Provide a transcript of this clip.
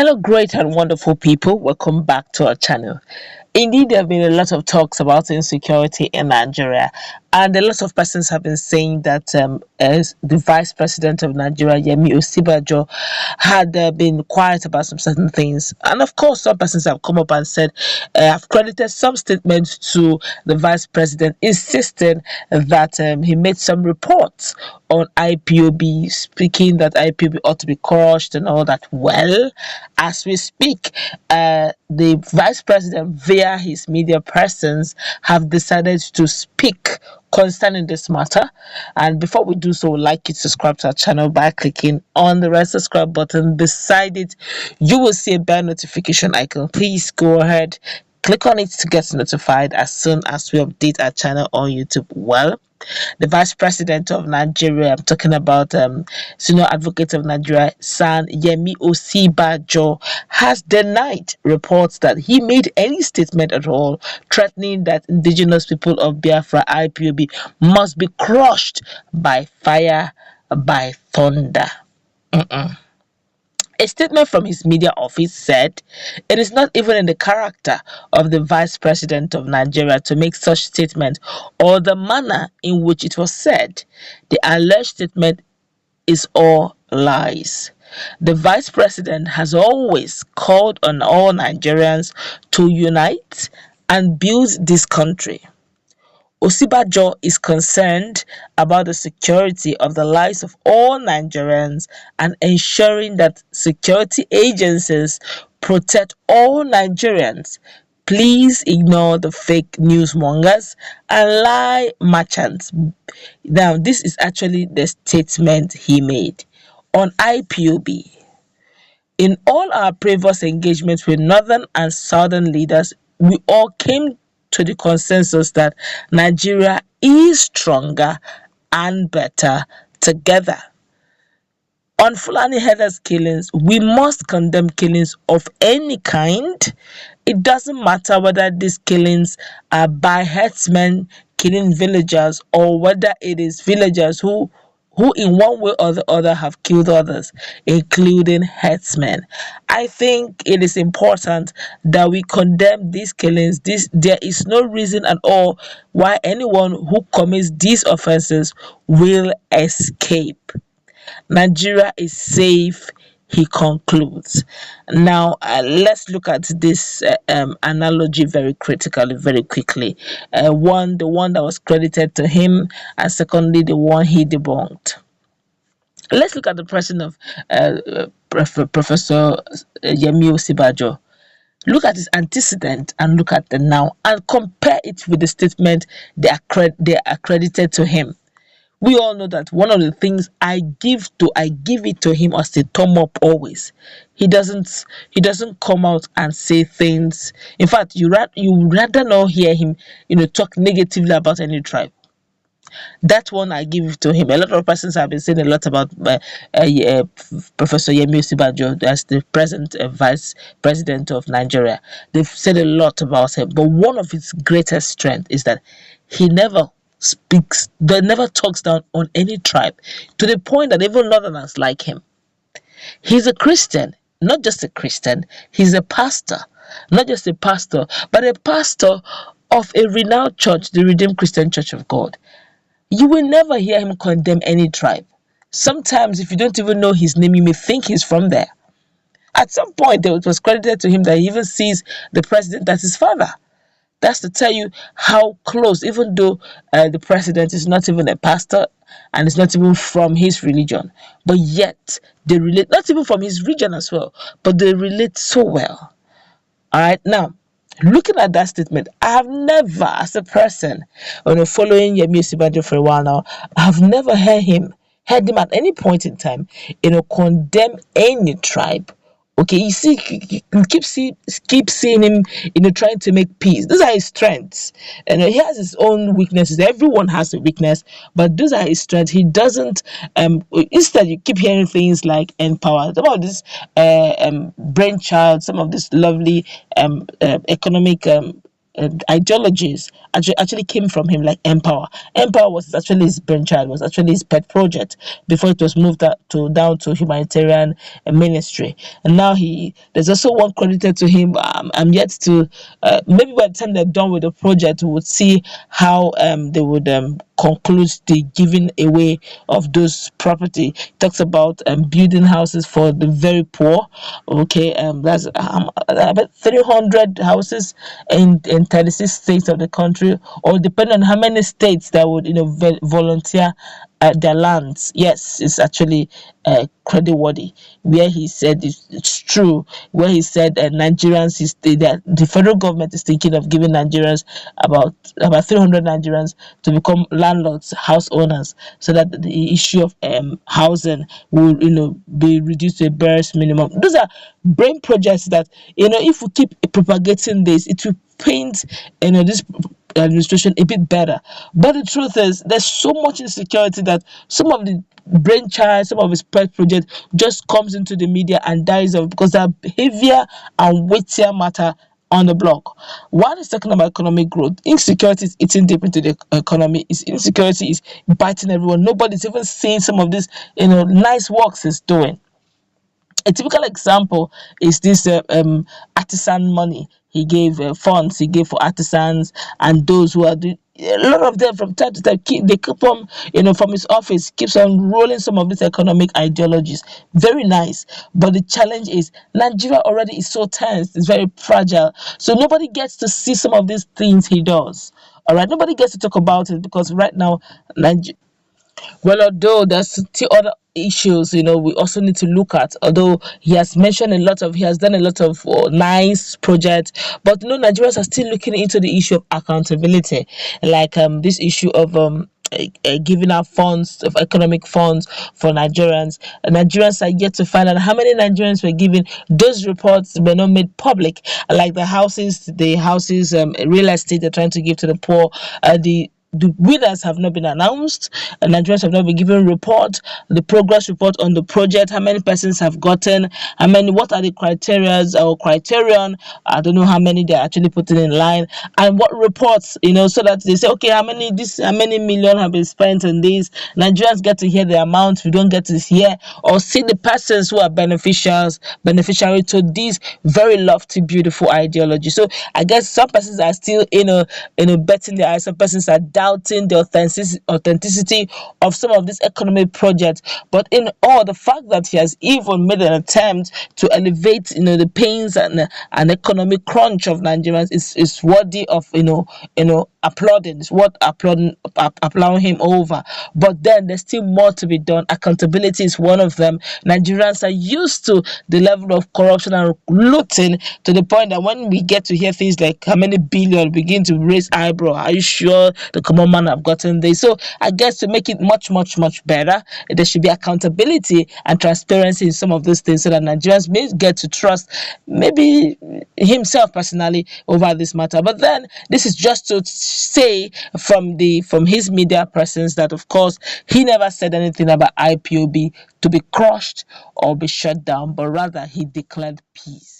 Hello, great and wonderful people. Welcome back to our channel. Indeed, there have been a lot of talks about insecurity in Nigeria, and a lot of persons have been saying that as the Vice President of Nigeria, Yemi Osinbajo, had been quiet about some certain things. And of course, some persons have come up and said, have credited some statements to the Vice President, insisting that he made some reports on IPOB, speaking that IPOB ought to be crushed and all that. Well, as we speak, the Vice President, via his media persons, have decided to speak concerning this matter. And before we do so, we'd like you to subscribe to our channel by clicking on the red subscribe button. Beside it, you will see a bell notification icon. Please go ahead, click on it to get notified as soon as we update our channel on YouTube. Well, the Vice President of Nigeria, I'm talking about Senior Advocate of Nigeria, San Yemi Osinbajo, has denied reports that he made any statement at all threatening that indigenous people of Biafra, IPOB, must be crushed by fire, by thunder. A statement from his media office said, "It is not even in the character of the Vice President of Nigeria to make such statement or the manner in which it was said. The alleged statement is all lies. The Vice President has always called on all Nigerians to unite and build this country. Osinbajo is concerned about the security of the lives of all Nigerians and ensuring that security agencies protect all Nigerians. Please ignore the fake newsmongers and lie merchants." Now, this is actually the statement he made on IPOB. "In all our previous engagements with northern and southern leaders, we all came to the consensus that Nigeria is stronger and better together. On Fulani herders killings, we must condemn killings of any kind. It doesn't matter whether these killings are by herdsmen killing villagers or whether it is villagers who in one way or the other have killed others, including herdsmen. I think it is important that we condemn these killings. There is no reason at all why anyone who commits these offenses will escape. Nigeria is safe," he concludes. Now, let's look at this analogy very critically, very quickly. The one that was credited to him, and secondly, the one he debunked. Let's look at the person of Professor Yemi Osinbajo. Look at his antecedent and look at the now, and compare it with the statement they accredited to him. We all know that one of the things I give it to him as a thumb up always. He doesn't come out and say things. In fact, you rather not hear him, talk negatively about any tribe. That one I give it to him. A lot of persons have been saying a lot about Professor Yemi Osinbajo as the present Vice President of Nigeria. They've said a lot about him, but one of his greatest strengths is that he never talks down on any tribe, to the point that even northerners like him. He's a Christian, not just a Christian, he's a pastor, not just a pastor, but a pastor of a renowned church, the Redeemed Christian Church of God. You will never hear him condemn any tribe. Sometimes, if you don't even know his name, you may think he's from there. At some point, it was credited to him that he even sees the president as his father. That's to tell you how close, even though the president is not even a pastor and is not even from his religion, but yet they relate, not even from his region as well, but they relate so well. All right, now, looking at that statement, I have never, as a person, following Yemi Osinbajo for a while now, I have never heard him at any point in time, condemn any tribe. Okay, you see, you keep seeing him, trying to make peace. Those are his strengths, and he has his own weaknesses. Everyone has a weakness, but those are his strengths. He doesn't. Instead, you keep hearing things like empower. Some of this brainchild, some of this lovely economic ideologies actually came from him, like Empower. Empower was actually his brainchild, was actually his pet project before it was moved down to humanitarian ministry. And now there's also one credited to him. I'm yet to, maybe by the time they're done with the project, we would see how they would conclude the giving away of those property. It talks about building houses for the very poor. Okay, that's about 300 houses in 36 states of the country, or depending on how many states that would volunteer their lands. Yes, it's actually creditworthy. Where he said it's true. Where he said Nigerians that the federal government is thinking of giving Nigerians about 300 Nigerians to become landlords, house owners, so that the issue of housing will be reduced to a barest minimum. Those are brain projects that if we keep propagating this, it will paint this administration a bit better. But the truth is, there's so much insecurity that some of the brainchild, some of his pet project just comes into the media and dies off because there are behavior and weightier matter on the block. One is talking about economic growth. Insecurity is eating deep into the economy. Insecurity is biting everyone. Nobody's even seeing some of this, nice works he's doing. A typical example is this artisan money he gave, funds he gave for artisans and those who are doing. A lot of them from time to time they keep on, from his office, keeps on rolling some of these economic ideologies. Very nice, but the challenge is Nigeria already is so tense, it's very fragile, so nobody gets to see some of these things he does. All right, nobody gets to talk about it because right now, well, although there's still other issues, we also need to look at. Although he has done a lot of nice projects, but Nigerians are still looking into the issue of accountability, like this issue of giving out funds of economic funds for Nigerians. Nigerians are yet to find out how many Nigerians were given. Those reports were not made public, like the houses, real estate they're trying to give to the poor. The winners have not been announced, and Nigerians have not been given report, the progress report on the project, how many persons have gotten, what are the criteria or criterion, I don't know how many they're actually putting in line, and what reports, so that they say, okay, how many million have been spent on this. Nigerians get to hear the amount, we don't get to hear or see the persons who are beneficiary to this very lofty, beautiful ideology. So I guess some persons are still, betting their eyes, some persons are doubting the authenticity of some of these economic projects. But in all, the fact that he has even made an attempt to elevate, the pains and economic crunch of Nigerians is worthy of, applauding. It's worth applauding him over. But then there's still more to be done. Accountability is one of them. Nigerians are used to the level of corruption and looting to the point that when we get to hear things like how many billion, begin to raise eyebrow. Are you sure the common man have gotten this? So I guess to make it much, much, much better, there should be accountability and transparency in some of those things so that Nigerians may get to trust maybe himself personally over this matter. But then this is just to say from his media presence that of course he never said anything about IPOB to be crushed or be shut down, but rather he declared peace.